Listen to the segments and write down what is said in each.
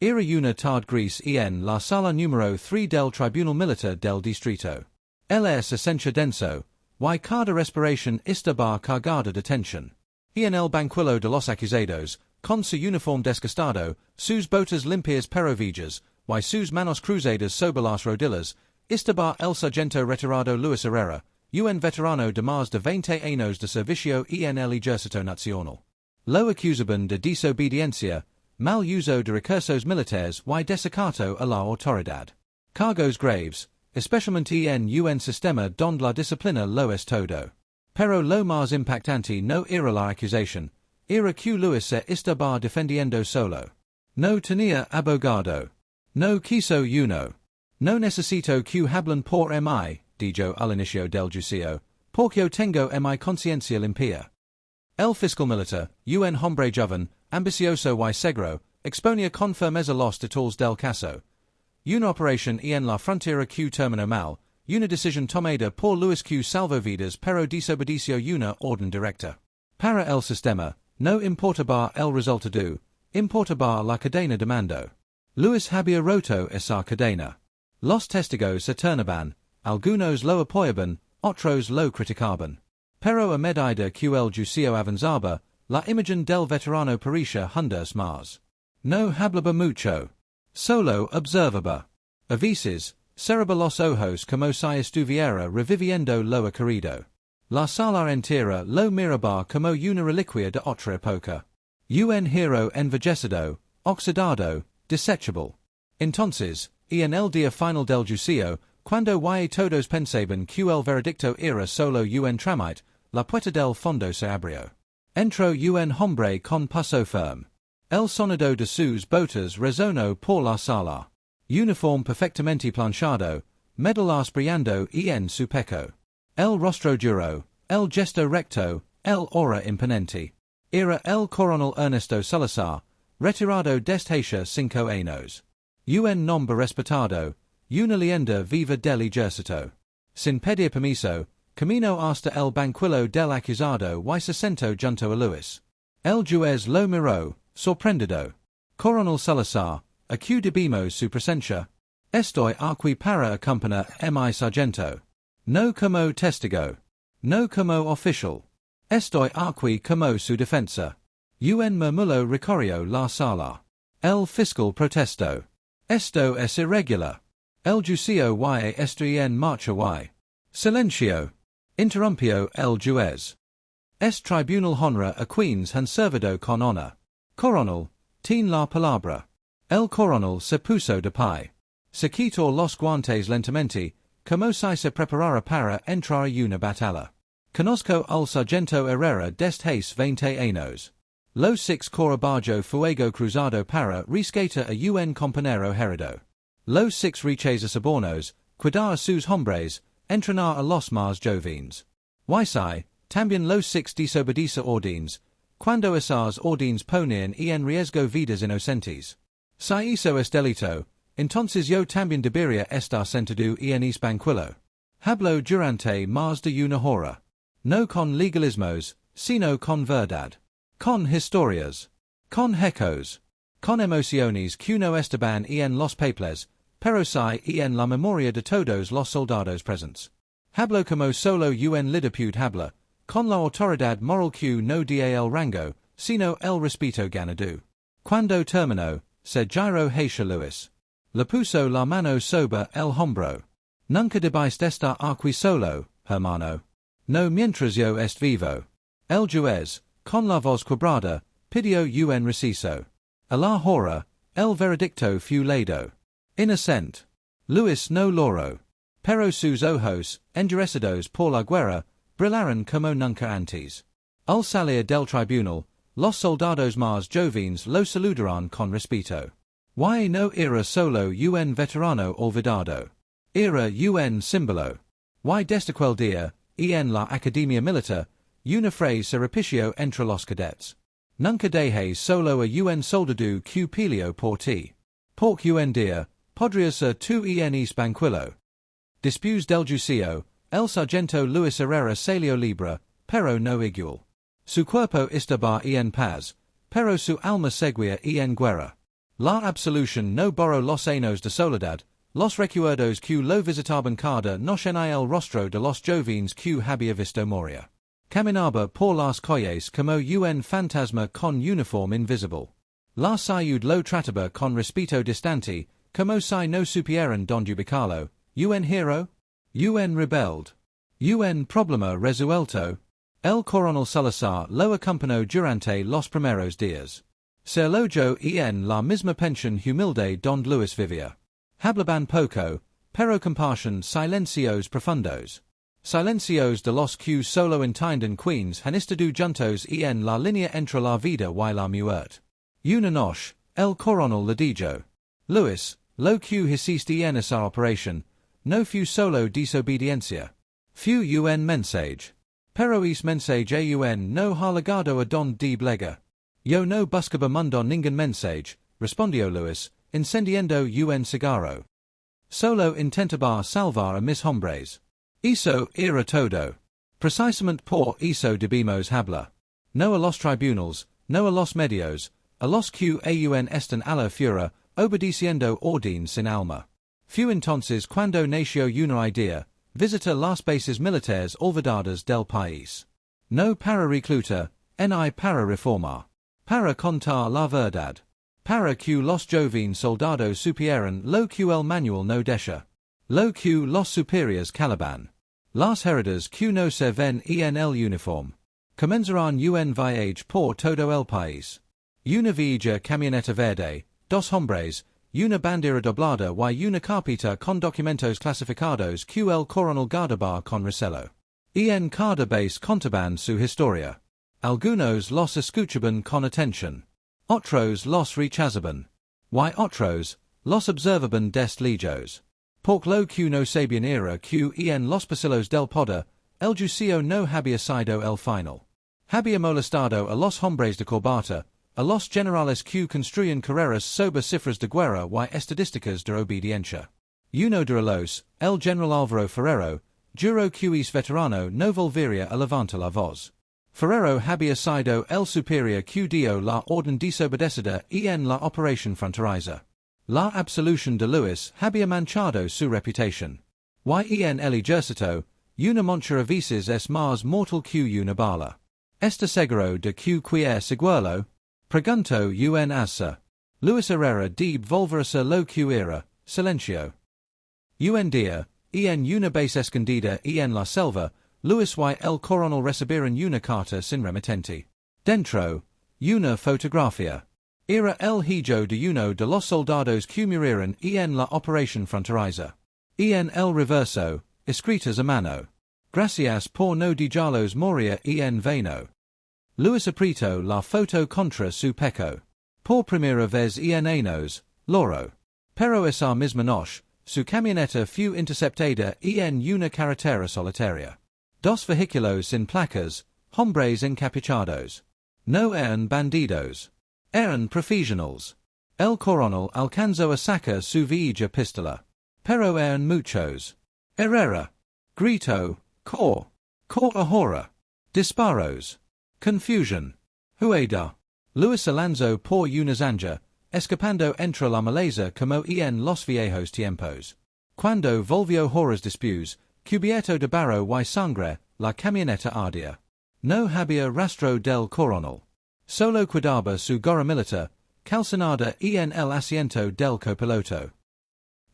Era una tarde gris en la sala número 3 del Tribunal Militar del Distrito. LS Esencia denso, y cada respiración estaba cargada de tensión. En el banquillo de los acusados, con su uniforme desgastado, sus botas limpias pero viejas, y sus manos cruzadas sobre las rodillas, estaba el sargento retirado Luis Herrera, un veterano de más de 20 años de servicio en el Ejército Nacional. Lo acusaban de desobediencia, mal uso de recursos militares y desacato a la autoridad. Cargos graves, especialmente en un sistema donde la disciplina lo es todo. Pero lo más impactante no era la acusación, era que Luis se estaba defendiendo solo. No tenía abogado. No quiso uno. No necesito que hablen por mí, dijo al inicio del juicio, porque yo tengo mi conciencia limpia. El fiscal militar, un hombre joven, ambicioso y seguro, exponía con firmeza los detalles del caso. Una operación en la frontera que terminó mal, una decisión tomada por Luis que salvó vidas pero desobedeció una orden directa. Para el sistema, no importaba el resultado, importaba la cadena de mando. Luis había roto esa cadena. Los testigos se turnaban, algunos lo apoyaban, otros lo criticaban. Pero a medida que el juicio avanzaba, la imagen del veterano parecía hundirse más. No hablaba mucho. Solo observaba. A veces, cerraba los ojos como si estuviera reviviendo lo ocurrido. La sala entera lo miraba como una reliquia de otra época. Un hero envejecido, oxidado, desechable. Entonces, en el día final del juicio, cuando y todos pensaban que el veredicto era solo un trámite, la puerta del fondo se abrió. Entró un hombre con paso firme. El sonido de sus botas resonó por la sala. Uniforme perfectamente planchado, medalas brillando en su pecho. El rostro duro, el gesto recto, el aura imponente. Era el coronel Ernesto Salazar, retirado desde hace 5 años. Un nombre respetado, una leyenda viva del ejército. Sin pedir permiso, camino hasta el banquillo del acusado y se sentó junto a Luis. El juez lo miró, sorprendido. Coronel Salazar, ¿acu debemos su presencia? Estoy aquí para acompañar a mi sargento. No como testigo. No como oficial. Estoy aquí como su defensa. Un murmullo recorrió la sala. El fiscal protestó. Esto es irregular. El juicio y está en marcha y. Silencio. Interrumpió el juez. Es tribunal honra a quienes han servido con honor. Coronel, tiene la palabra. El coronel se puso de pie. Se quitó los guantes lentamente, como si se preparara para entrar una batalla. Conozco al sargento Herrera desde hace 20 años. Los 6 bajo fuego cruzado para rescatar a un compañero herido. Los 6 riqueza sobornos, cuidar a sus hombres, entrenar a los más jóvenes. Y también los 6 desobedece órdenes, cuando esas órdenes ponían en riesgo vidas inocentes. Si eso es delito, entonces yo también debería estar sentado en ese banquillo. Hablo durante más de una hora. No con legalismos, sino con verdad. Con historias. Con hechos. Con emociones que no estaban en los papeles, pero sí en la memoria de todos los soldados presentes. Hablo como solo un líder habla, con la autoridad moral que no da el rango, sino el respeto ganado. Cuando terminó, se giró hacia Luis. Le puso la mano sobre el hombro. Nunca debéis estar aquí solo, hermano. No mientras yo est vivo. El juez, con la voz quebrada, pidió un receso. A la hora, el veredicto fue leído. Inocente. Luis no loro. Pero sus ojos, endurecidos por la guerra, brillaron como nunca antes. Al salir del tribunal, los soldados más jóvenes lo saludaron con respeto. Y no era solo un veterano olvidado. Era un símbolo. Y desde aquel día, en la Academia Militar, una frase se repitió entre los cadets. Nunca dejes solo a un soldado que peleó por ti. Porque un día, podrías ser tú en ese banquillo. Después del juicio, el sargento Luis Herrera salió libre, pero no igual. Su cuerpo estaba en paz, pero su alma seguía en guerra. La absolution no borro los años de soledad, los recuerdos que lo visitaban cada noche en el rostro de los jóvenes que había visto morir. Caminaba por las calles como un fantasma con uniforme invisible. La ciudad lo trataba con respeto distante, como si no supieran donde ubicarlo, un hero, un rebelde, un problema resuelto. El coronel Salazar lo acompañó durante los primeros días. Se alojó en la misma pensión humilde donde Luis vivía. Hablaban poco, pero compartían silencios profundos. Silencios de los que solo entienden quienes han estado juntos en la línea entre la vida y la muerte. Una noche, el coronel le dijo: Luis, lo que hiciste en esa operación, no fue solo desobediencia. Fue un mensaje. Pero es mensaje no ha llegado a donde blega. Yo no buscaba mundo ningún mensaje, respondió Luis, encendiendo un cigarro. Solo intentaba salvar a mis hombres. Eso era todo. Precisamente por eso debemos hablar. No a los tribunales, no a los medios, a los que aún están a la furia, obedeciendo orden sin alma. Fue entonces cuando nació una idea: visita las bases militares olvidadas del país. No para reclutar, ni para reformar. Para contar la verdad. Para que los jóvenes soldados supieran lo que el manual no deja. Lo que los superiores caliban. Las heridas que no se ven en el uniforme. Comenzarán un viaje por todo el país. Una vieja camioneta verde, dos hombres, una bandera doblada y una carpeta con documentos clasificados que el coronel guardaba con recelo. En cada base contaban su historia. Algunos los escuchaban con atención. Otros los rechazaban. Y otros los observaban des lejos. Porque lo que no sabían era que en los pasillos del poder, el Juicio no había sido el final. Había molestado a los hombres de corbata, a los generales que construían carreras sobre cifras de guerra y estadísticas de obediencia. Uno de los, el general Álvaro Ferrero, juró que es veterano no volvería a levantar la voz. Ferrero había sido el superior que dio la orden desobedecida en la operación fronteriza. La absolución de Luis había manchado su reputación. Y en el ejército, una mancha a veces es más mortal que una bala. ¿Está seguro de que quiere seguirlo? Preguntó un Hasta. Luis Herrera debe volverse lo que era, Silencio. Un día, en una base escondida en la selva, Luis y el coronel recibieron una carta sin remitente. Dentro, una fotografía. Era el hijo de uno de los soldados que murieron en la operación fronteriza. En el reverso, escritas a mano. Gracias por no dejarlos morir en vano. Luis apretó la foto contra su pecho. Por primera vez en años, loro. Pero esa misma noche, su camioneta fue interceptada en una carretera solitaria. Dos vehículos sin placas, hombres encapuchados. No eran bandidos. Eran profesionales. El coronel alcanzó a sacar su vieja pistola. Pero eran muchos. Herrera. Gritó. Cor ahora. Disparos. Confusion. Hueda. Luis Alonso por una zanja, escapando entre la maleza como en los viejos tiempos. Cuando volvió horas después, cubierto de barro y sangre, la camioneta ardía. No había rastro del coronel. Solo quedaba su gorra militar, calcinada en el asiento del copiloto.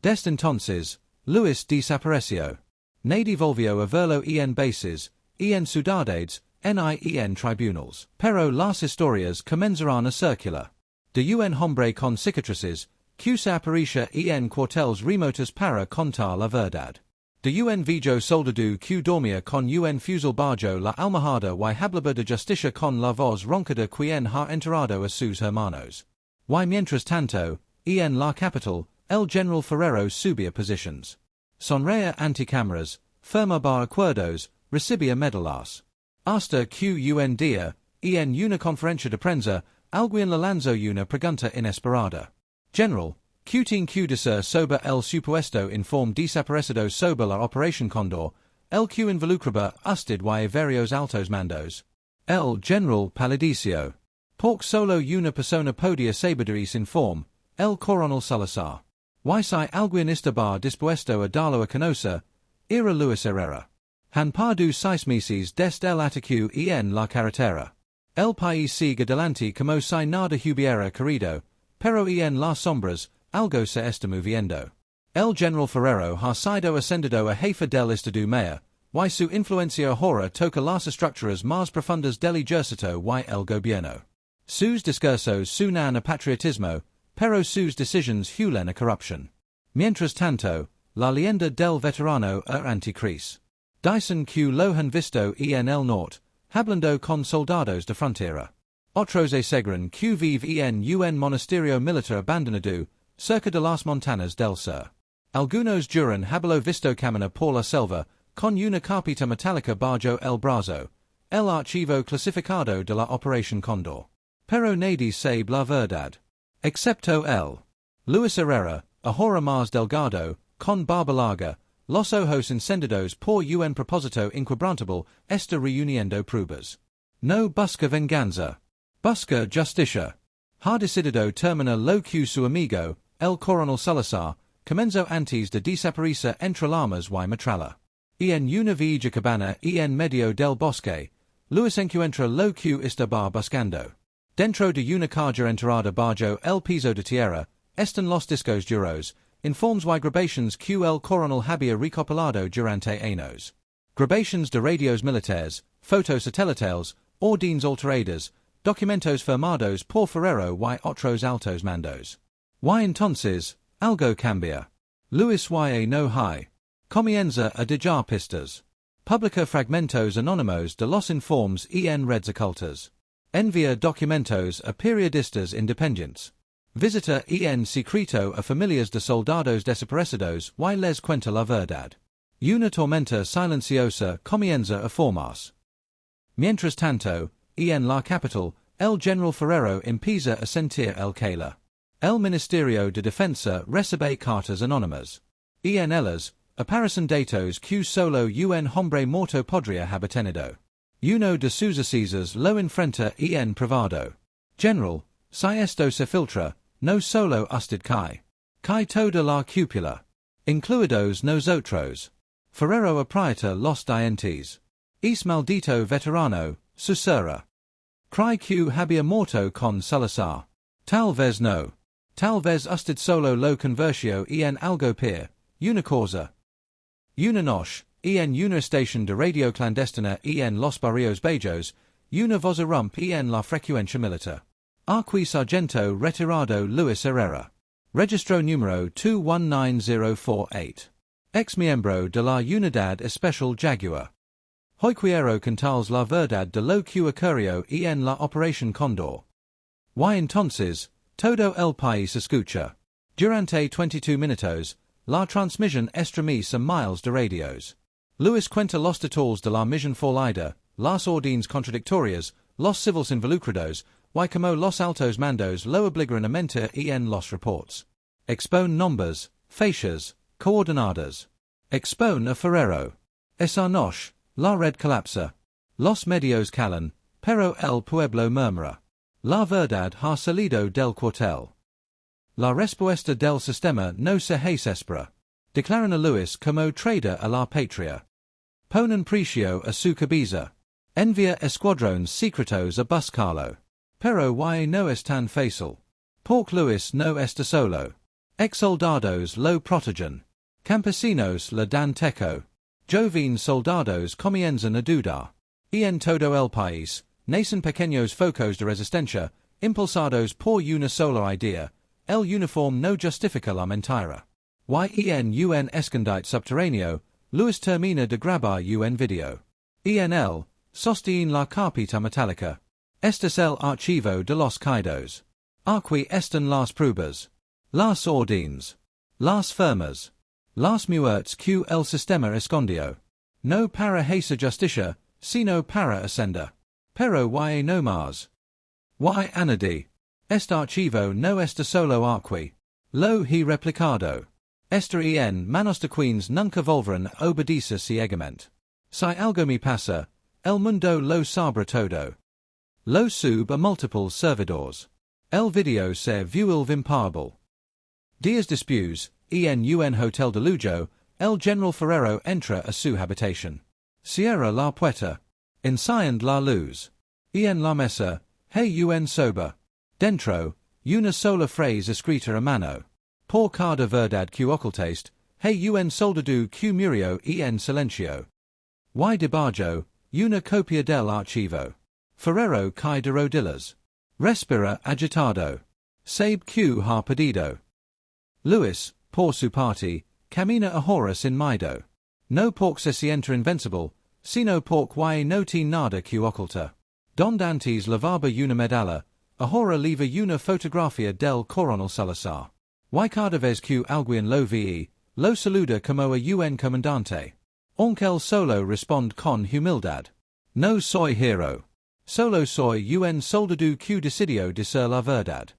Desde entonces, Luis desapareció. Nadie volvió a verlo en bases, en ciudades, ni en tribunals. Pero las historias comenzarán a circular. De un hombre con cicatrices, que se apareció en cuarteles remotos para contar la verdad. De un viejo soldado que dormía con un fusil bajo la almohada y hablaba de justicia con la voz roncada quien ha enterrado a sus hermanos. Y mientras tanto, en la capital, el general Ferrero subía posiciones. Sonreía ante cámaras, firmaba acuerdos, recibía medallas. Hasta que un día, en una conferencia de prensa, alguien le lanzó una pregunta inesperada. General, ¿qué tiene que decir sobre el supuesto informe desaparecido sobre la Operación Cóndor, el que involucraba usted y varios altos mandos? El general palideció. Porque solo una persona podía saber ese informe, el Coronel Salazar. Y si alguien estaba dispuesto a darlo a conocer, era Luis Herrera. Han par dos 6 meses desde el ataque en la carretera. El país sigue adelante como si nada hubiera querido, pero en las sombras, algo se está moviendo. El general Ferrero ha sido ascendido a jefe del estado mayor, y su influencia ahora toca las estructuras más profundas del ejército y el gobierno. Sus discursos suenan a patriotismo, pero sus decisiones huelen a corrupción. Mientras tanto, la leyenda del veterano anticris. Dicen que lo han visto en el norte, hablando con soldados de frontera. Otros aseguran que vive en un monasterio militar abandonado, cerca de las montañas del sur. Algunos juran haberlo visto caminar por la selva, con una carpeta metálica bajo el brazo, el archivo clasificado de la Operación Cóndor. Pero nadie sabe la verdad. Excepto él. Luis Herrera, ahora más delgado, con barba larga, los ojos encendidos por un propósito inquebrantable, está reuniendo pruebas. No busca venganza. Busca justicia. Ha decidido terminar lo que su amigo, el Coronel Salazar, comenzó antes de desaparecer entre llamas y metralla. En una villa cabana en medio del bosque, Luis encuentra lo que estaba buscando. Dentro de una caja enterrada bajo el piso de tierra, están los discos duros, informes y grabaciones que el coronel había recopilado durante años. Grabaciones de radios militares, fotos satelitales, órdenes alteradas, documentos firmados por Ferrero y otros altos mandos. Y entonces, algo cambia. Luis y no hay. Comienza a dejar pistas. Publica fragmentos anónimos de los informes en redes ocultas. Envía documentos a periodistas independientes. Visita en secreto a familias de soldados desaparecidos y les cuenta la verdad. Una tormenta silenciosa comienza a formarse. Mientras tanto, en la capital, el general Ferrero empieza a sentir el calor. El Ministerio de Defensa recibe cartas anónimas. En ellas, aparecen datos que solo un hombre muerto podría haber tenido. Uno de sus asesores lo enfrenta en privado. General, si esto se filtra, no solo usted cae toda la cúpula. Incluidos nosotros. Ferrero aprieta los dientes. Es maldito veterano, susurra. Cree que había muerto con Salazar. Tal vez no. Tal vez usted solo lo convirtió en algo peor, una cosa. Una noche, en una estación de radio clandestina en los barrios bajos, una voz irrumpe en la frecuencia militar. Aquí sargento retirado Luis Herrera. Registro número 219048. Ex miembro de la Unidad Especial Jaguar. Hoy quiero contarles la verdad de lo que ocurrió en la Operación Cóndor. Y entonces, todo el país escucha. Durante 22 minutos, la transmisión estremece miles de radios. Luis cuenta los detalles de la misión fallida, las órdenes contradictorias, los civiles involucrados, y como los altos mandos lo obligaron a mentir en los reports. Expone nombres, fechas, coordenadas. Expone a Ferrero. Esa noche, la red colapsa. Los medios callan, pero el pueblo murmura. La verdad ha salido del cuartel. La respuesta del sistema no se espera. Declaran a Luis como traidor a la patria. Ponen precio a su cabeza. Envía escuadrones secretos a buscarlo. Pero y no es tan fácil. Porque Luis no está solo. Ex soldados lo protegen. Campesinos le dan teco. Jóvenes soldados comienzan a dudar. En todo el país, nacen pequeños focos de resistencia, impulsados por una sola idea. El uniforme no justifica la mentira. En un escondite subterráneo, Luis termina de grabar un video. En él, sostiene la carpeta metálica. Este es el archivo de los caídos. Aquí están las pruebas. Las órdenes. Las firmas. Las muertes que el sistema escondió. No para hacer justicia, sino para ascender. Pero y no más. Y añadí. Este archivo no está solo aquí. Lo he replicado. Esta en manos de quienes nunca volverán a obedecer ciegamente. Si algo me pasa, el mundo lo sabrá todo. Lo sub a multiple servidores. El video se vuelve imparable. Dias después, en un hotel de lujo, el general Ferrero entra a su habitación. Cierra la puerta. Enciende la luz. En la mesa, hay un sober. Dentro, una sola frase escrita a mano. Por cada verdad que ocultaste, hay un soldado que murió en silencio. Y debajo, una copia del archivo. Ferrero cae de rodillas. Respira agitado. Sabe que ha perdido. Luis, por su parte, camina ahora sin miedo. No porque se sienta invencible, sino porque no tiene nada que ocultar. Donde antes llevaba una medalla, ahora lleva una fotografía del Coronel Salazar. Y cada vez que alguien lo ve, lo saluda como a un comandante. Aunque él solo responde con humildad. No soy hero. Solo soy un soldado que decidió decir la verdad.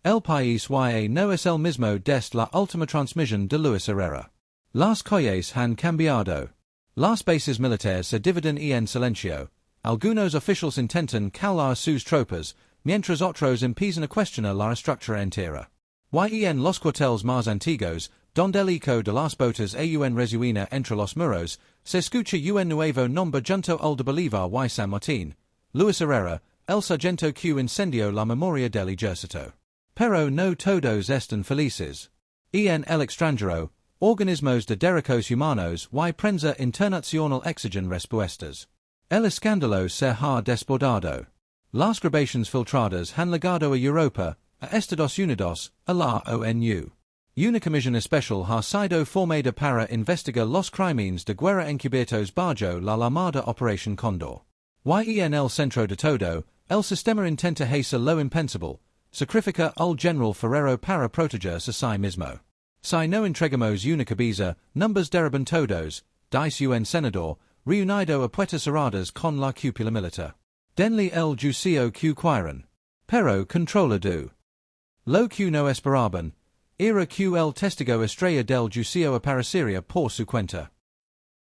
El país no es el mismo desde la última transmisión de Luis Herrera. Las calles han cambiado. Las bases militares se dividen en silencio. Algunos oficiales intentan callar sus tropas, mientras otros empiezan a cuestionar la estructura entera. Y en los cuarteles más antiguos, donde el eco de las botas aún resuena entre los muros, se escucha un nuevo nombre junto al de Bolívar y San Martín, Luis Herrera, el sargento que incendió la memoria del ejército. Pero no todos están felices. En el extranjero, organismos de derechos humanos y prensa internacional exigen respuestas. El escándalo se ha desbordado. Las grabaciones filtradas han llegado a Europa, a Estados Unidos, a la ONU. Una comisión especial ha sido formada para investigar los crímenes de guerra encubiertos bajo la llamada Operación Cóndor. Y en el centro de todo, el sistema intenta hacer lo impensable, sacrifica al general Ferrero para protegerse a sí mismo. Si no entregamos una cabeza, numbers derriban todos, dice un senador, reunido a puertas cerradas con la cúpula militar. Denle el juicio que quieran. Pero controla do. Lo que no esperaban, era que el testigo estrella del juicio aparecería por su cuenta.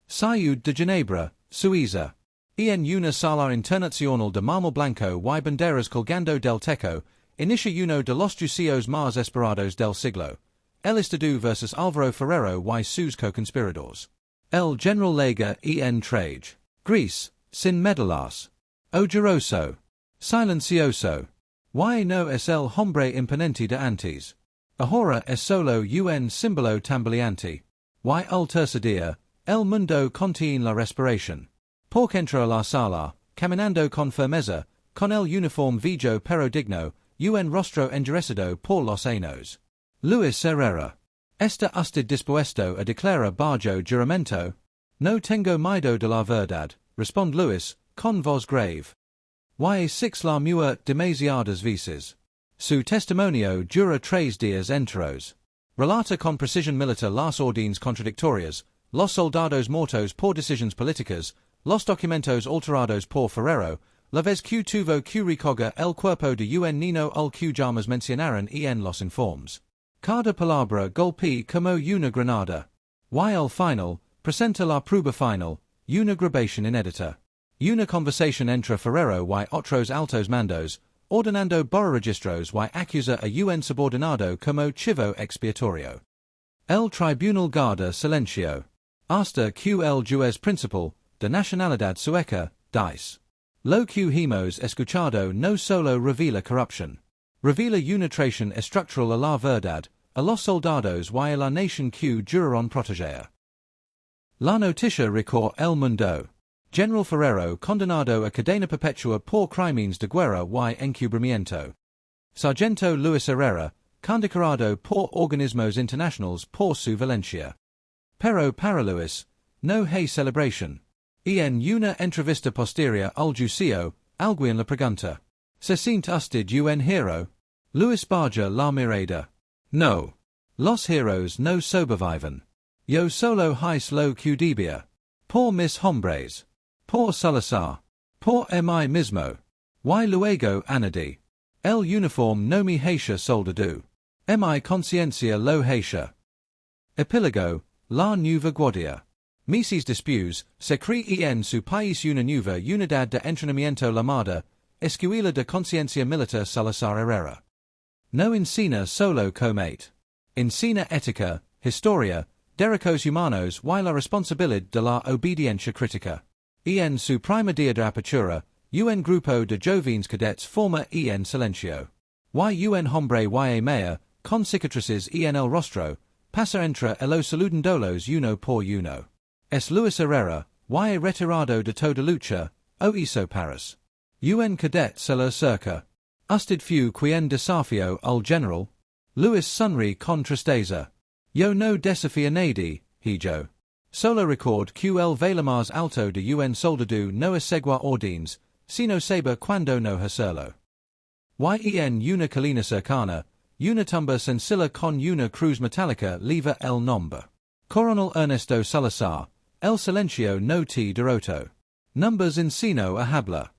Ciudad de Ginebra, Suiza. En una sala internacional de mármol blanco y banderas colgando del techo, inicia uno de los juicios más esperados del siglo. El Estado versus Álvaro Ferrero y sus co-conspiradores. El general Lega en traje. Gris, sin medallas. Ojeroso. Silencioso. Y no es el hombre imponente de antes. Ahora es solo un símbolo tambaleante. Y al tercer día, el mundo contiene la respiración. Porque entra a la sala, caminando con firmeza, con el uniforme viejo pero digno, un rostro enderezado por los años. Luis Herrera. ¿Está usted dispuesto a declarar bajo juramento? No tengo miedo de la verdad, responde Luis, con voz grave. Y six la mua demasiadas veces. Su testimonio dura 3 días enteros. Relata con precisión militar las órdenes contradictorias, los soldados muertos por decisiones políticas, los documentos alterados por Ferrero, la vez que tuvo que recoger el cuerpo de un niño al que llamas mencionaron en los informes. Cada palabra golpe como una granada. Y al final, presenta la prueba final, una grabación inédita. Una conversación entre Ferrero y otros altos mandos, ordenando borregistros y acusa a un subordinado como chivo expiatorio. El tribunal guarda silencio. Hasta que el juez principal, de nacionalidad sueca, dice. Lo que hemos escuchado no solo revela corrupción. Revela una traición estructural a la verdad, a los soldados y a la nación que juraron proteger. La noticia recorre el mundo. General Ferrero condenado a cadena perpetua por crímenes de guerra y encubrimiento. Sargento Luis Herrera, condecorado por organismos internacionales por su violencia. Pero para Luis, no hay celebración. En una entrevista posterior al juicio, alguien le pregunta. ¿Se siente usted un hero? Luis baja la mirada. No. Los heroes no sobreviven. Yo solo hice lo que debía. Por mis hombres. Por Salazar. Por mí mismo. Y luego añadí. El uniforme no me hace soldado. Mi conciencia lo hace. Epílogo, la nueva guardia. Meses después, se cree en su país una nueva unidad de entrenamiento llamada Escuela de Conciencia Militar Salazar Herrera. No encina solo comete. In sina ética, Historia, derechos humanos y la responsabilidad de la obediencia crítica. En su primer día de apertura, un grupo de jóvenes cadets forma en silencio. Un hombre y mea, con cicatrices en el rostro, pasa entre los saludandolos uno por uno. Es Luis Herrera, y retirado de toda lucha, o hizo paras. Un cadet se le acerca. Usted fue quien desafió al general. Luis sonríe con tristeza. Yo no desafío a nadie, hijo. Solo record que el vela más alto de un soldado no es segua ordines, sino saber cuando no hacerlo. En una colina cercana, una tumba sencilla con una cruz metálica lleva el nombre. Coronel Ernesto Salazar, el silencio no te derrotó. Numbers encino a habla.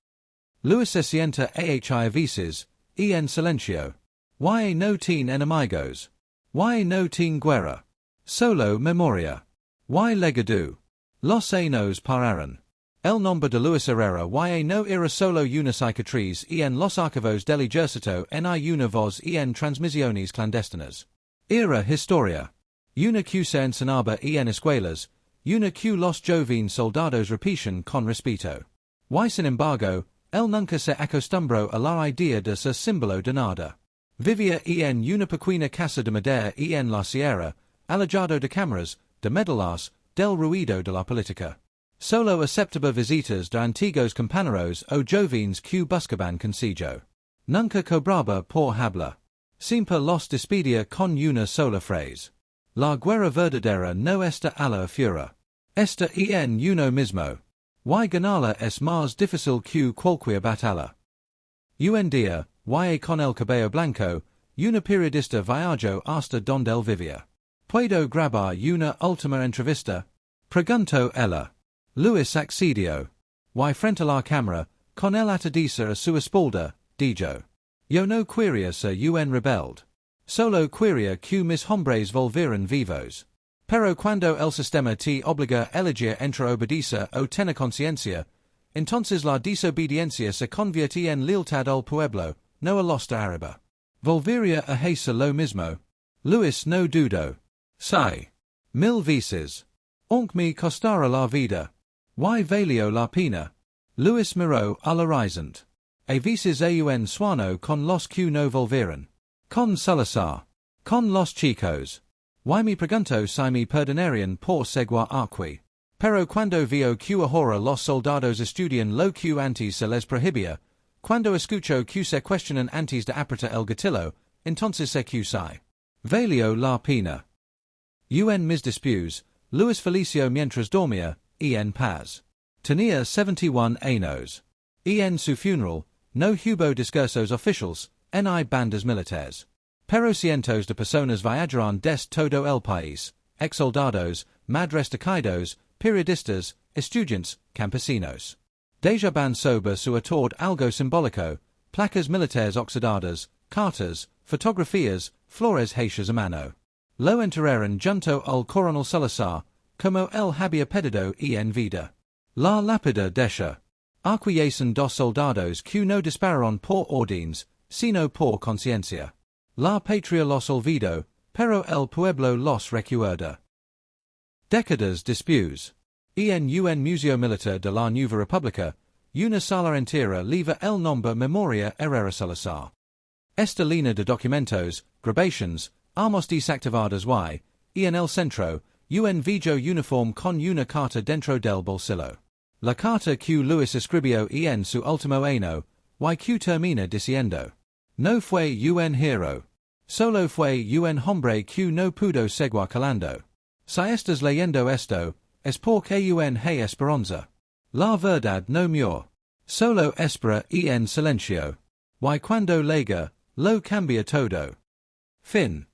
Luis se sienta a veces, en silencio. Y no tiene enemigos. Y no tiene guerra. Solo memoria. Y legado. Los años pararon. El nombre de Luis Herrera y no era solo una cicatriz en los archivos del ejército ni una voz en transmisiones clandestinas. Era historia. Una que se enseñaba en escuelas, una que los jóvenes soldados repiten con respeto. Y sin embargo, él nunca se acostumbró a la idea de ser símbolo de nada. Vivía en una pequeña casa de madera en la sierra, alejado de cámaras, de medalas, del ruido de la política. Solo aceptaba visitas de antiguos compañeros o jóvenes que buscaban consejo. Nunca cobraba por hablar. Siempre los despedía con una sola frase. La guerra verdadera no está a la fura. Está en uno mismo. Y ganarla es más difícil que cualquier batalla. Un día, y con el cabello blanco, una periodista viajó hasta donde él vivía. ¿Puedo grabar una última entrevista? Preguntó ella. Luis accedió. Y frente a la cámara, con el atadiza a su espalda, dijo. Yo no quería ser un rebelde. Solo quería que mis hombres volvieran vivos. Pero cuando el sistema te obliga a elegir entre obedecer o tener conciencia, entonces la desobediencia se convierte en lealtad al pueblo, no a los de arriba. ¿Volvería a hacer lo mismo? Luis no dudó. Sí. 1000 veces. Aunque me costara la vida. Y valió la pena. Luis miró al horizonte. A veces aun suano con los que no volvieron. Con Salazar. Con los chicos. Y me pregunto si me perdonarían por seguir aquí. Pero cuando veo que ahora los soldados estudian lo que antes se les prohibía, cuando escucho que se cuestionan antes de apretar el gatillo, entonces sé que sí. Valió la pena. En mis después, Luis Felicio mientras dormía, en paz. Tenía 71 años. En su funeral, no hubo discursos oficiales, ni bandas militares. Pero cientos de personas viajaron des todo el país, ex-soldados, madres de caídos, periodistas, estudiantes, campesinos. Dejaban sobre su ataúd algo simbólico, placas militares oxidadas, cartas, fotografías, flores hechas a mano. Lo enterraron junto al Coronel Salazar, como él había pedido en vida. La lápida deja. Acquiescen dos soldados que no dispararon por órdenes, sino por conciencia. La patria los olvidó, pero el pueblo los recuerda. Décadas después. En un museo militar de la Nueva República, una sala entera lleva el nombre Memoria Herrera Salazar. Esta línea de documentos, grabations, armas desactivadas y, en el centro, un viejo uniforme con una carta dentro del bolsillo. La carta que Luis escribió en su último año, y que termina diciendo. No fue un hero. Solo fue un hombre que no pudo seguir calando. Si estás leyendo esto, es porque un hay esperanza. La verdad no muere. Solo espera en silencio. Y cuando llega, lo cambia todo. Fin.